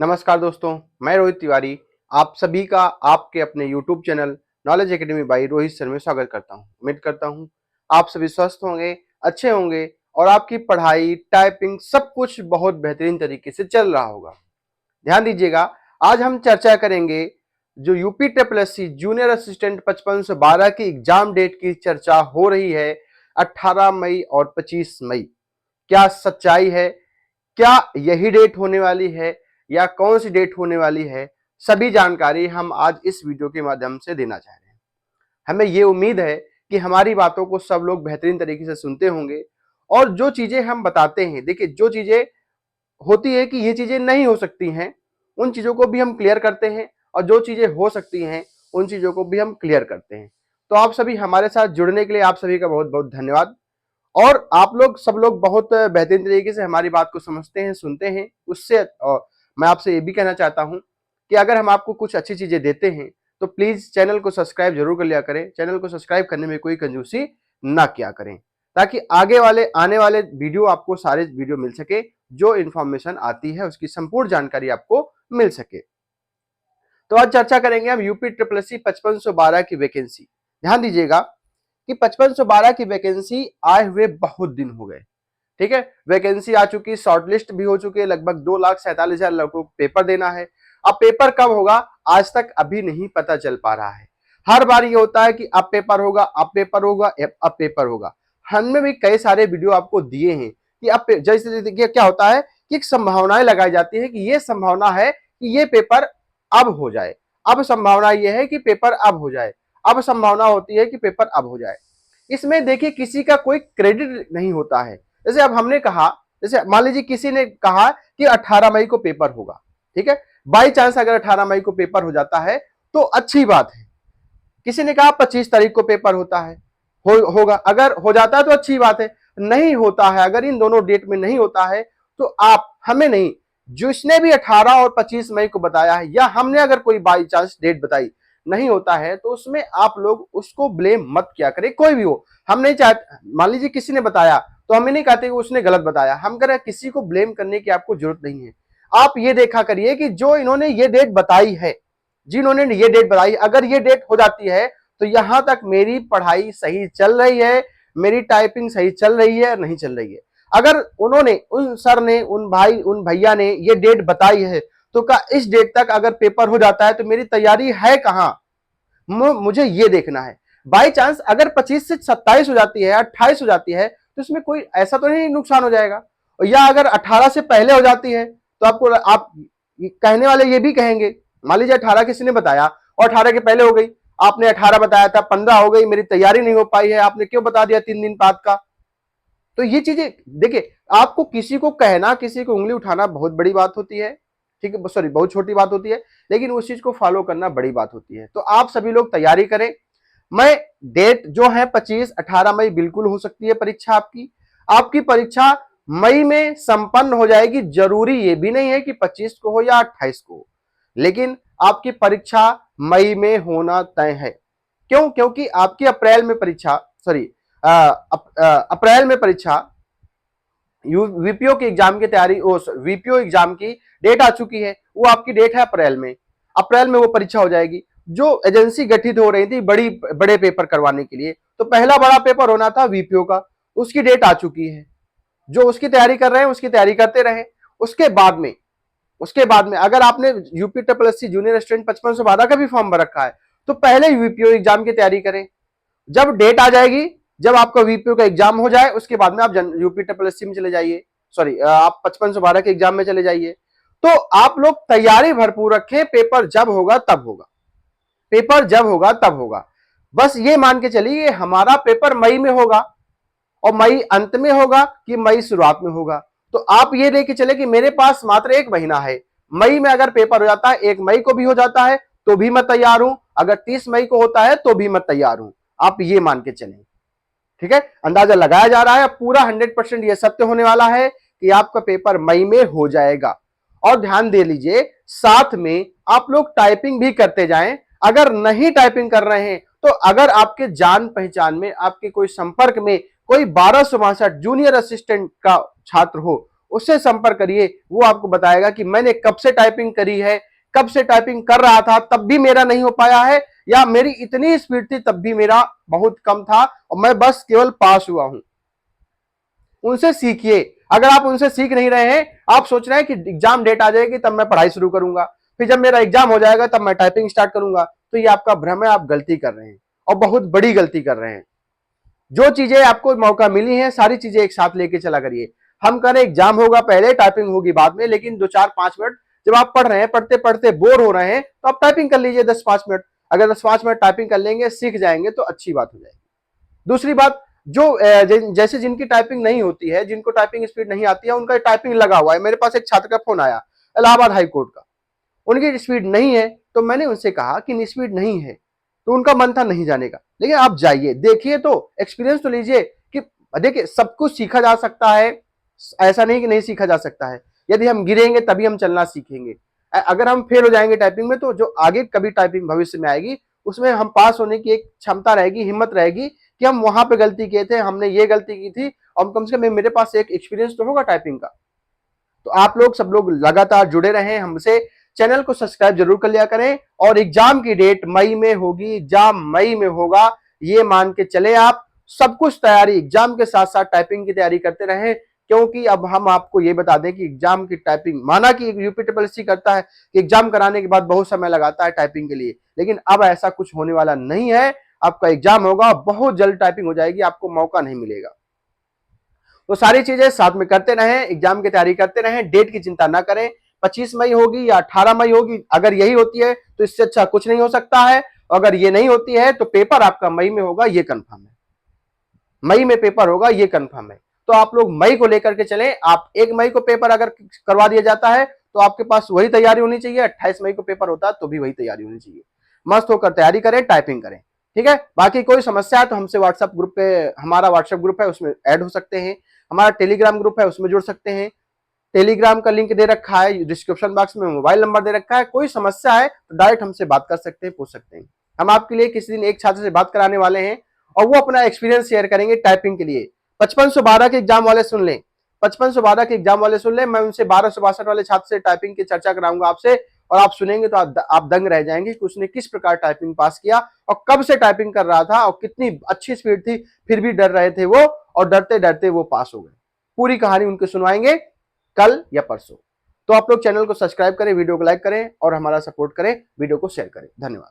नमस्कार दोस्तों, मैं रोहित तिवारी आप सभी का आपके अपने YouTube channel knowledge academy by Rohit sir में स्वागत करता हूं। उम्मीद करता हूं आप सभी स्वस्थ होंगे, अच्छे होंगे और आपकी पढ़ाई, टाइपिंग सब कुछ बहुत बेहतरीन तरीके से चल रहा होगा। ध्यान दीजिएगा, आज हम चर्चा करेंगे जो UP triple SC junior assistant 5512 की एग्जाम डेट की चर्चा हो रही है 18 मई और 25 मई। क्या सच्चाई है? क्या यही डेट होने वाली है या कौन सी डेट होने वाली है? सभी जानकारी हम आज इस वीडियो के माध्यम से देना चाह रहे हैं। हमें ये उम्मीद है कि हमारी बातों को सब लोग बेहतरीन तरीके से सुनते होंगे और जो चीजें हम बताते हैं, देखिए जो चीजें होती है कि ये चीजें नहीं हो सकती हैं, उन चीजों को भी हम क्लियर करते हैं और जो चीजें हो सकती हैं उन चीजों को भी हम क्लियर करते हैं। तो आप सभी हमारे साथ जुड़ने के लिए आप सभी का बहुत बहुत धन्यवाद। और आप लोग सब लोग बहुत बेहतरीन तरीके से हमारी बात को समझते हैं, सुनते हैं। उससे मैं आपसे ये भी कहना चाहता हूं कि अगर हम आपको कुछ अच्छी चीजें देते हैं तो प्लीज चैनल को सब्सक्राइब जरूर कर लिया करें। चैनल को सब्सक्राइब करने में कोई कंजूसी ना किया करें, ताकि आने वाले वीडियो आपको सारे वीडियो मिल सके, जो इंफॉर्मेशन आती है उसकी संपूर्ण जानकारी आपको मिल सके। तो आज चर्चा करेंगे हम यूपी ट्रिपल एससी 5512 की वैकेंसी। ध्यान दीजिएगा कि 5512 की वैकेंसी आए हुए बहुत दिन हो गए। ठीक है, वैकेंसी आ चुकी, शॉर्टलिस्ट भी हो चुकी है, लगभग 2,47,000 लोगों को पेपर देना है। अब पेपर कब होगा आज तक अभी नहीं पता चल पा रहा है। हर बार ये होता है कि अब पेपर होगा, अब पेपर होगा, अब पेपर होगा। हमने भी कई सारे वीडियो आपको दिए हैं कि अब जैसे देखिए क्या होता है कि एक संभावनाएं लगाई जाती है कि ये संभावना है कि ये पेपर अब हो जाए, अब संभावना ये है कि पेपर अब हो जाए, अब संभावना होती है कि पेपर अब हो जाए। इसमें देखिए किसी का कोई क्रेडिट नहीं होता है। जैसे अब हमने कहा, जैसे मान लीजिए किसी ने कहा कि 18 मई को पेपर होगा, ठीक है, बाई चांस अगर 18 मई को पेपर हो जाता है तो अच्छी बात है। किसी ने कहा 25 तारीख को पेपर होता है, होगा, अगर हो जाता है तो अच्छी बात है। नहीं होता है, अगर इन दोनों डेट में नहीं होता है तो आप हमें नहीं, जिसने भी 18 और 25 मई को बताया है या हमने अगर कोई बाई चांस डेट बताई नहीं होता है तो उसमें आप लोग उसको ब्लेम मत किया करें, कोई भी हो। हम नहीं चाहते, मान लीजिए किसी ने बताया तो हमें नहीं कहते कि उसने गलत बताया, हम कह रहे हैं किसी को ब्लेम करने की आपको जरूरत नहीं है। आप ये देखा करिए कि जो इन्होंने ये डेट बताई है, जिन्होंने ये डेट बताई, अगर ये डेट हो जाती है तो यहां तक मेरी पढ़ाई सही चल रही है, मेरी टाइपिंग सही चल रही है, नहीं चल रही है। अगर उन्होंने, उन सर ने, उन भाई, उन भैया ने ये डेट बताई है तो क्या इस डेट तक अगर पेपर हो जाता है तो मेरी तैयारी है कहां? मुझे ये देखना है। बाई चांस अगर 25 से 27 हो जाती है, 28 हो जाती है तो इसमें कोई ऐसा तो नहीं नुकसान हो जाएगा। या अगर 18 से पहले हो जाती है तो आपको, आप कहने वाले ये भी कहेंगे, मान लीजिए 18 किसी ने बताया और 18 के पहले हो गई, आपने 18 बताया था, 15 हो गई, मेरी तैयारी नहीं हो पाई है, आपने क्यों बता दिया 3 दिन बाद का? तो ये चीजें देखिए, आपको किसी को कहना, किसी को उंगली उठाना बहुत बड़ी बात होती है, ठीक है, सॉरी बहुत छोटी बात होती है, लेकिन उस चीज को फॉलो करना बड़ी बात होती है। तो आप सभी लोग तैयारी करें। मैं डेट जो है 25-18 मई बिल्कुल हो सकती है परीक्षा आपकी। आपकी परीक्षा मई में संपन्न हो जाएगी, जरूरी ये भी नहीं है कि 25 को हो या 28 को हो, लेकिन आपकी परीक्षा मई में होना तय है। क्यों? क्योंकि आपकी अप्रैल में परीक्षा, सॉरी अप्रैल में परीक्षा, वीपीओ की एग्जाम की तैयारी, वीपीओ एग्जाम की डेट आ चुकी है, वो आपकी डेट है अप्रैल में। अप्रैल में वो परीक्षा हो जाएगी। जो एजेंसी गठित हो रही थी बड़े पेपर करवाने के लिए, तो पहला बड़ा पेपर होना था वीपीओ का, उसकी डेट आ चुकी है। जो उसकी तैयारी कर रहे हैं उसकी तैयारी करते रहे। उसके बाद में अगर आपने UP triple SC junior student 5512 का भी फॉर्म भर रखा है तो पहले यूपीओ एग्जाम की तैयारी करें। जब डेट आ जाएगी, जब आपका वीपीओ का एग्जाम हो जाए, उसके बाद में आप यूपी ट्रिपल एससी में चले जाइए, सॉरी आप 5512 के एग्जाम में चले जाइए। तो आप लोग तैयारी भरपूर रखें, पेपर जब होगा तब होगा, पेपर जब होगा तब होगा। बस ये मान के चलिए हमारा पेपर मई में होगा, और मई अंत में होगा कि मई शुरुआत में होगा। तो आप ये लेके चले कि मेरे पास मात्र 1 महीना है, मई में अगर पेपर हो जाता है, 1 मई को भी हो जाता है तो भी मैं तैयार हूं, अगर 30 मई को होता है तो भी मैं तैयार हूं। आप ये मान के चलें, ठीक है, अंदाजा लगाया जा रहा है, पूरा 100% ये सत्य होने वाला है कि आपका पेपर मई में हो जाएगा। और ध्यान दे लीजिए, साथ में आप लोग टाइपिंग भी करते जाएं। अगर नहीं टाइपिंग कर रहे हैं तो अगर आपके जान पहचान में, आपके कोई संपर्क में कोई 1262 जूनियर असिस्टेंट का छात्र हो, उससे संपर्क करिए, वो आपको बताएगा कि मैंने कब से टाइपिंग करी है, कब से टाइपिंग कर रहा था तब भी मेरा नहीं हो पाया है, या मेरी इतनी स्पीड थी तब भी मेरा बहुत कम था और मैं बस केवल पास हुआ हूं। उनसे सीखिए। अगर आप उनसे सीख नहीं रहे हैं, आप सोच रहे हैं कि एग्जाम डेट आ जाएगी तब मैं पढ़ाई शुरू करूंगा, फिर जब मेरा एग्जाम हो जाएगा तब मैं टाइपिंग स्टार्ट करूंगा, तो ये आपका भ्रम है, आप गलती कर रहे हैं और बहुत बड़ी गलती कर रहे हैं। जो चीजें आपको मौका मिली हैं सारी चीजें एक साथ लेके चला करिए। हम करें एग्जाम होगा पहले, टाइपिंग होगी बाद में, लेकिन 2-4-5 मिनट जब आप पढ़ रहे हैं, पढ़ते पढ़ते बोर हो रहे हैं, तो आप टाइपिंग कर लीजिए 10-5 मिनट। अगर 10-5 मिनट टाइपिंग कर लेंगे, सीख जाएंगे, तो अच्छी बात हो जाएगी। दूसरी बात, जो जैसे जिनकी टाइपिंग नहीं होती है, जिनको टाइपिंग स्पीड नहीं आती है, उनका टाइपिंग लगा हुआ है। मेरे पास एक छात्र का फोन आया इलाहाबाद हाई कोर्ट का, उनकी स्पीड नहीं है, तो मैंने उनसे कहा कि स्पीड नहीं है, तो उनका मन था नहीं जाने का, लेकिन आप जाइए, देखिए, तो एक्सपीरियंस तो लीजिए कि देखिए सब कुछ सीखा जा सकता है, ऐसा नहीं कि नहीं सीखा जा सकता है। यदि हम गिरेंगे तभी हम चलना सीखेंगे। अगर हम फेल हो जाएंगे टाइपिंग में, तो जो आगे कभी टाइपिंग भविष्य में आएगी उसमें हम पास होने की एक क्षमता रहेगी, हिम्मत रहेगी कि हम वहां पे गलती किए थे, हमने ये गलती की थी, और कम से कम मेरे पास एक एक्सपीरियंस तो होगा टाइपिंग का। तो आप लोग सब लोग लगातार जुड़े रहें हमसे, चैनल को सब्सक्राइब जरूर कर लिया करें, और एग्जाम की डेट मई में होगी, एग्जाम मई में होगा, ये मान के चले आप। सब कुछ तैयारी, एग्जाम के साथ साथ टाइपिंग की तैयारी करते रहें, क्योंकि अब हम आपको ये बता दें कि एग्जाम की टाइपिंग, माना कि यूपी ट्रिपल एससी करता है कि एग्जाम कराने के बाद बहुत समय लगाता है टाइपिंग के लिए, लेकिन अब ऐसा कुछ होने वाला नहीं है। आपका एग्जाम होगा, बहुत जल्द टाइपिंग हो जाएगी, आपको मौका नहीं मिलेगा। तो सारी चीजें साथ में करते रहें, एग्जाम की तैयारी करते रहें, डेट की चिंता ना करें। 25 मई होगी या 18 मई होगी, अगर यही होती है तो इससे अच्छा कुछ नहीं हो सकता है। अगर ये नहीं होती है तो पेपर आपका मई में होगा, ये कंफर्म है। मई में पेपर होगा, ये कंफर्म है। तो आप लोग मई को लेकर के चलें। आप 1 मई को पेपर अगर करवा दिया जाता है तो आपके पास वही तैयारी होनी चाहिए। 28 मई को पेपर होता है तो भी वही तैयारी होनी चाहिए। मस्त होकर तैयारी करें, टाइपिंग करें, ठीक है। बाकी कोई समस्या है तो हमसे व्हाट्सएप ग्रुप पे, हमारा व्हाट्सएप ग्रुप है उसमें ऐड हो सकते हैं, हमारा टेलीग्राम ग्रुप है उसमें जुड़ सकते हैं। टेलीग्राम का लिंक दे रखा है डिस्क्रिप्शन बॉक्स में, मोबाइल नंबर दे रखा है। कोई समस्या है तो डायरेक्ट हमसे बात कर सकते हैं, पूछ सकते हैं। हम आपके लिए किसी दिन एक छात्र से बात कराने वाले हैं और वो अपना एक्सपीरियंस शेयर करेंगे टाइपिंग के लिए। 5512 के एग्जाम वाले सुन लें, 5512 के एग्जाम वाले सुन लें। मैं उनसे 1262 वाले छात्र से टाइपिंग की चर्चा कराऊंगा आपसे, और आप सुनेंगे तो आप दंग रह जाएंगे कि उसने किस प्रकार टाइपिंग पास किया और कब से टाइपिंग कर रहा था और कितनी अच्छी स्पीड थी, फिर भी डर रहे थे वो, और डरते डरते वो पास हो गए। पूरी कहानी उनकी सुनवाएंगे कल या परसों। तो आप लोग चैनल को सब्सक्राइब करें, वीडियो को लाइक करें और हमारा सपोर्ट करें, वीडियो को शेयर करें। धन्यवाद।